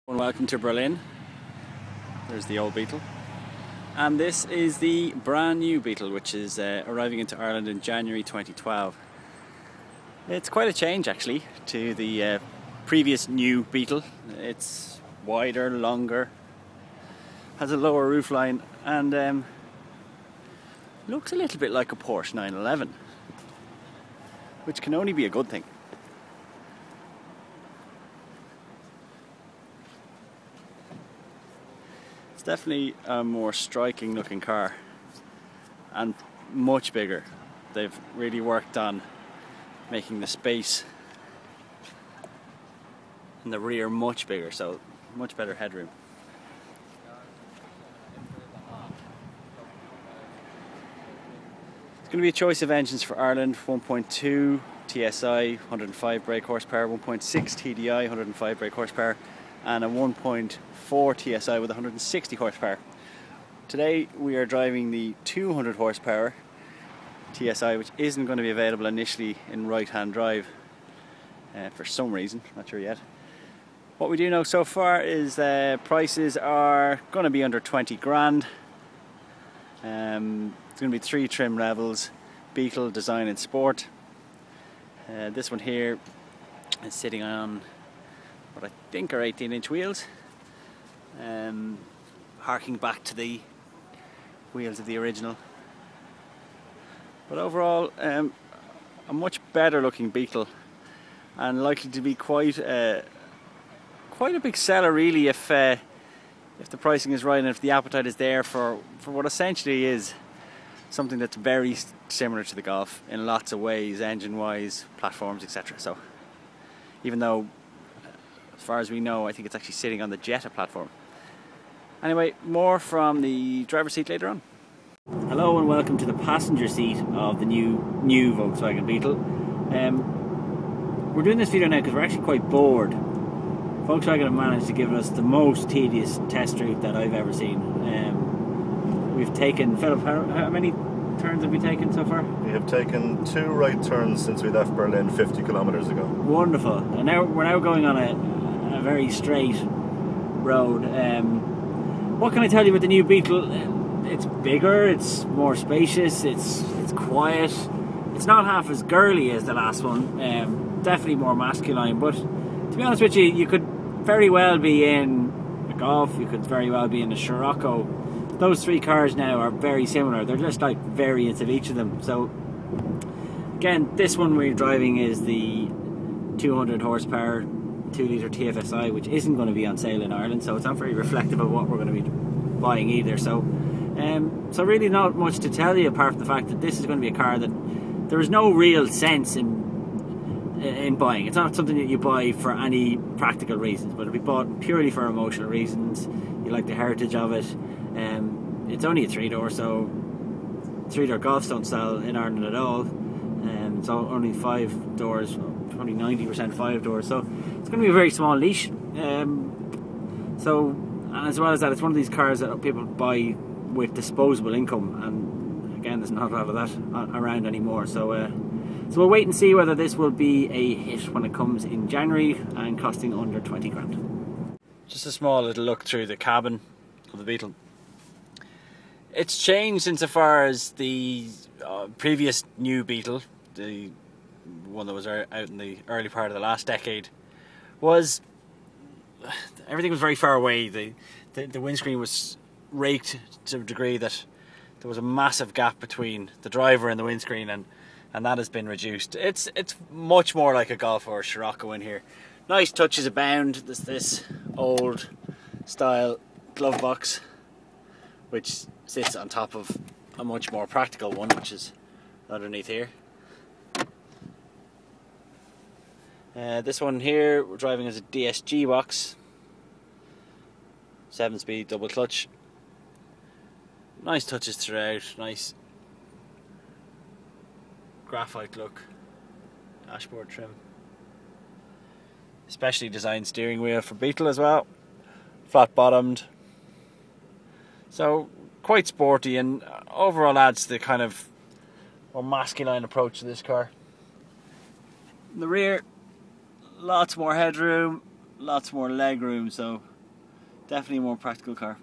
Welcome to Berlin. There's the old Beetle. And this is the brand new Beetle, which is arriving into Ireland in January 2012. It's quite a change actually to the previous new Beetle. It's wider, longer, has a lower roofline, and looks a little bit like a Porsche 911, which can only be a good thing. It's definitely a more striking looking car and much bigger. They've really worked on making the space in the rear much bigger, so much better headroom. It's going to be a choice of engines for Ireland: 1.2 TSI, 105 brake horsepower, 1.6 TDI, 105 brake horsepower, and a 1.4 TSI with 160 horsepower. Today we are driving the 200 horsepower TSI, which isn't going to be available initially in right-hand drive for some reason, not sure yet. What we do know so far is prices are going to be under 20 grand. It's going to be 3 trim levels: Beetle, Design and Sport. This one here is sitting on what I think are 18-inch wheels, harking back to the wheels of the original. But overall, a much better looking Beetle, and likely to be quite a big seller really if the pricing is right and if the appetite is there for what essentially is something that's very similar to the Golf in lots of ways, engine wise, platforms, etc. So even though, as far as we know, I think it's actually sitting on the Jetta platform. Anyway, more from the driver's seat later on. Hello and welcome to the passenger seat of the new Volkswagen Beetle. We're doing this video now because we're actually quite bored. Volkswagen have managed to give us the most tedious test route that I've ever seen. We've taken, Philip, how many turns have we taken so far? We have taken 2 right turns since we left Berlin 50 kilometers ago. Wonderful. And now we're going on a very straight road. What can I tell you about the new Beetle? It's bigger, it's more spacious, it's quiet. It's not half as girly as the last one. Definitely more masculine, but to be honest with you, you could very well be in a Golf, you could very well be in a Scirocco. Those 3 cars now are very similar. They're just like variants of each of them. So again, this one we're driving is the 200 horsepower 2-litre TFSI, which isn't going to be on sale in Ireland, so it's not very reflective of what we're going to be buying either. So really not much to tell you apart from the fact that this is going to be a car that there is no real sense in buying. It's not something that you buy for any practical reasons, but it'll be bought purely for emotional reasons. You like the heritage of it. It's only a 3-door, so 3-door Golfs don't sell in Ireland at all. It's only 5 doors, only 90% 5 doors, so it's going to be a very small niche. So, and as well as that, it's one of these cars that people buy with disposable income, and again, there's not a lot of that around anymore. So we'll wait and see whether this will be a hit when it comes in January and costing under 20 grand. Just a small little look through the cabin of the Beetle. It's changed insofar as the previous new Beetle, the one that was out in the early part of the last decade, was everything was very far away. The windscreen was raked to a degree that there was a massive gap between the driver and the windscreen, and that has been reduced. It's much more like a Golf or a Scirocco in here. Nice touches abound. There's this old style glove box which sits on top of a much more practical one, which is underneath here. This one here we're driving as a DSG box, 7-speed double clutch. Nice touches throughout, nice graphite look, dashboard trim, specially designed steering wheel for Beetle as well, flat bottomed, so quite sporty, and overall adds to the kind of more masculine approach to this car. In the rear, lots more headroom, lots more leg room, so Definitely a more practical car.